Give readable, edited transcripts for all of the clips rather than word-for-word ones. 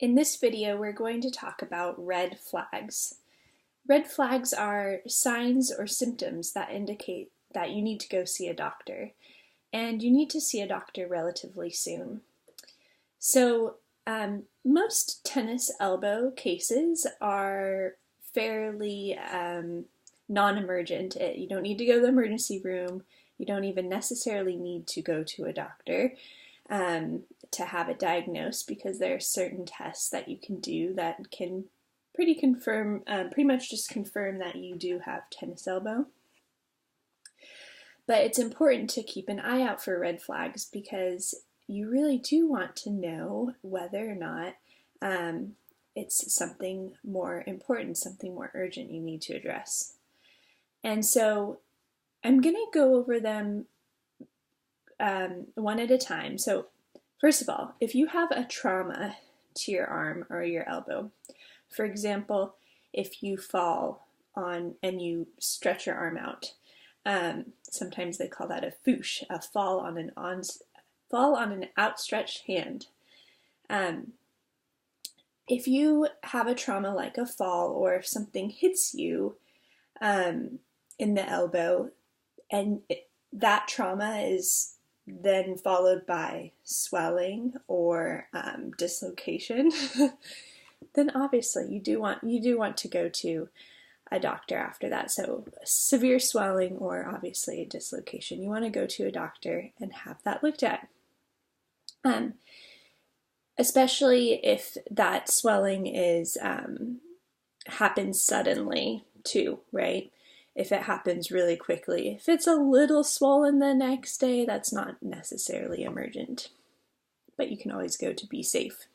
In this video, we're going to talk about red flags. Red flags are signs or symptoms that indicate that you need to go see a doctor, and you need to see a doctor relatively soon. So, most tennis elbow cases are fairly non-emergent. You don't need to go to the emergency room. You don't even necessarily need to go to a doctor to have it diagnosed, because there are certain tests that you can do that can pretty much just confirm that you do have tennis elbow. But it's important to keep an eye out for red flags, because you really do want to know whether or not it's something more important, something more urgent you need to address. And so I'm going to go over them one at a time. So first of all, if you have a trauma to your arm or your elbow, for example, if you fall on and you stretch your arm out, sometimes they call that a foosh, a fall on an outstretched hand. If you have a trauma like a fall, or if something hits you in the elbow, and that trauma is then followed by swelling or dislocation, then obviously you do want to go to a doctor after that. So severe swelling or obviously a dislocation, you want to go to a doctor and have that looked at. Especially if that swelling is happens suddenly too, right? If it happens really quickly. If it's a little swollen the next day, that's not necessarily emergent, but you can always go to be safe.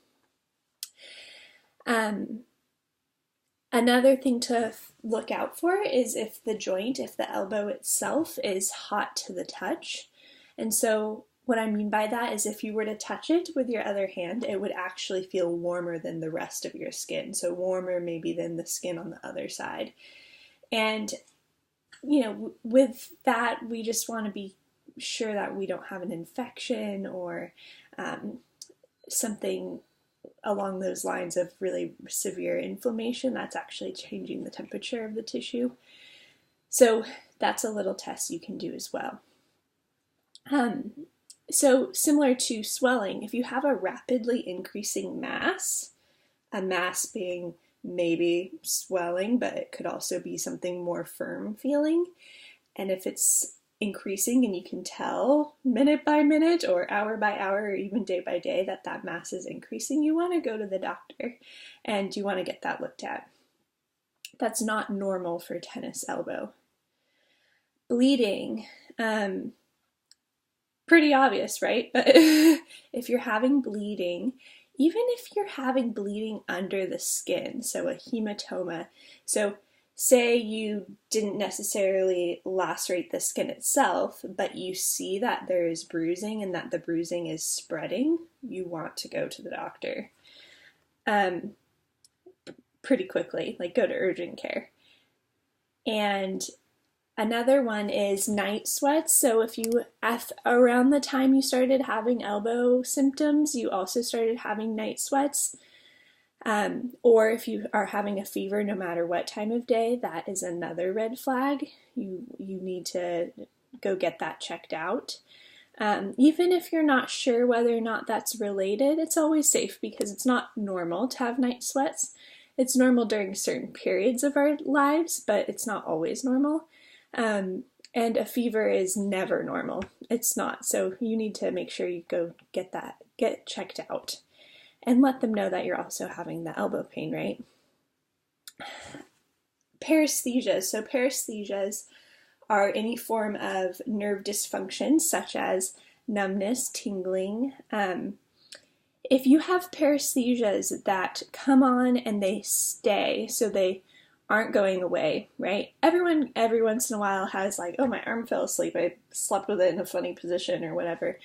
Another thing to look out for is if the elbow itself is hot to the touch. And so what I mean by that is if you were to touch it with your other hand, it would actually feel warmer than the rest of your skin. So warmer maybe than the skin on the other side. And with that, we just want to be sure that we don't have an infection or something along those lines of really severe inflammation that's actually changing the temperature of the tissue. So that's a little test you can do as well. So similar to swelling, if you have a rapidly increasing mass, a mass being maybe swelling, but it could also be something more firm feeling. And if it's increasing and you can tell minute by minute or hour by hour or even day by day that mass is increasing, you want to go to the doctor and you want to get that looked at. That's not normal for tennis elbow. Bleeding, pretty obvious, right? But if you're having bleeding, even if you're having bleeding under the skin, so a hematoma, so say you didn't necessarily lacerate the skin itself, but you see that there is bruising and that the bruising is spreading, you want to go to the doctor pretty quickly, like go to urgent care. And another one is night sweats. So if around the time you started having elbow symptoms, you also started having night sweats, or if you are having a fever no matter what time of day, that is another red flag. You need to go get that checked out. Even if you're not sure whether or not that's related, it's always safe, because it's not normal to have night sweats. It's normal during certain periods of our lives, but it's not always normal. And a fever is never normal. It's not. So you need to make sure you go get checked out and let them know that you're also having the elbow pain, right? Paresthesias. So paresthesias are any form of nerve dysfunction, such as numbness, tingling. If you have paresthesias that come on and they stay, so they aren't going away, right? Everyone every once in a while has like, oh, my arm fell asleep, I slept with it in a funny position or whatever.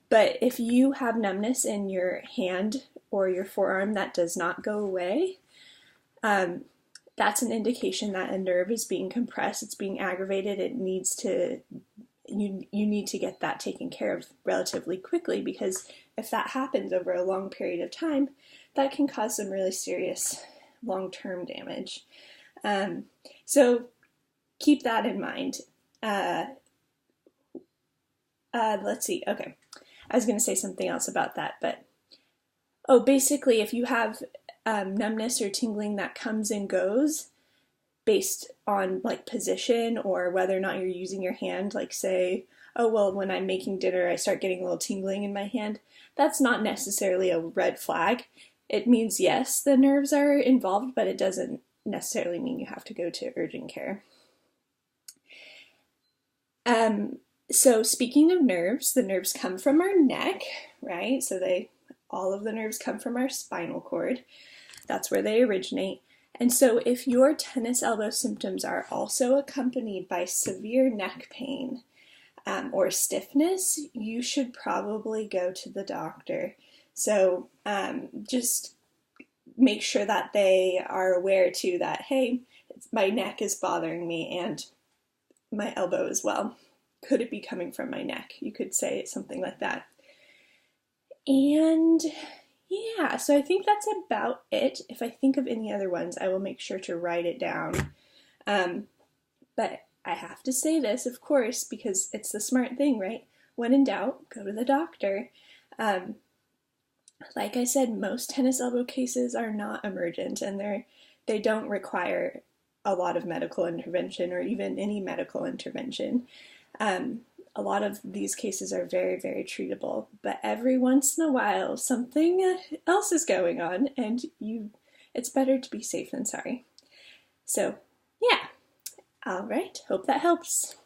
But if you have numbness in your hand or your forearm that does not go away, that's an indication that a nerve is being compressed, it's being aggravated, you need to get that taken care of relatively quickly, because if that happens over a long period of time, that can cause some really serious long-term damage. So keep that in mind. Let's see. Okay. I was going to say something else about that, but basically, if you have numbness or tingling that comes and goes based on like position or whether or not you're using your hand, like say, oh, well, when I'm making dinner, I start getting a little tingling in my hand, that's not necessarily a red flag. It means, yes, the nerves are involved, but it doesn't necessarily mean you have to go to urgent care. So speaking of nerves, the nerves come from our neck, right? So all of the nerves come from our spinal cord. That's where they originate. And so if your tennis elbow symptoms are also accompanied by severe neck pain or stiffness, you should probably go to the doctor. So just make sure that they are aware too that, hey, my neck is bothering me and my elbow as well. Could it be coming from my neck? You could say something like that. And yeah, so I think that's about it. If I think of any other ones, I will make sure to write it down. But I have to say this, of course, because it's the smart thing, right? When in doubt, go to the doctor. Like I said, most tennis elbow cases are not emergent, and they don't require a lot of medical intervention or even any medical intervention. A lot of these cases are very, very treatable, but every once in a while something else is going on, and it's better to be safe than sorry. So yeah, all right, hope that helps.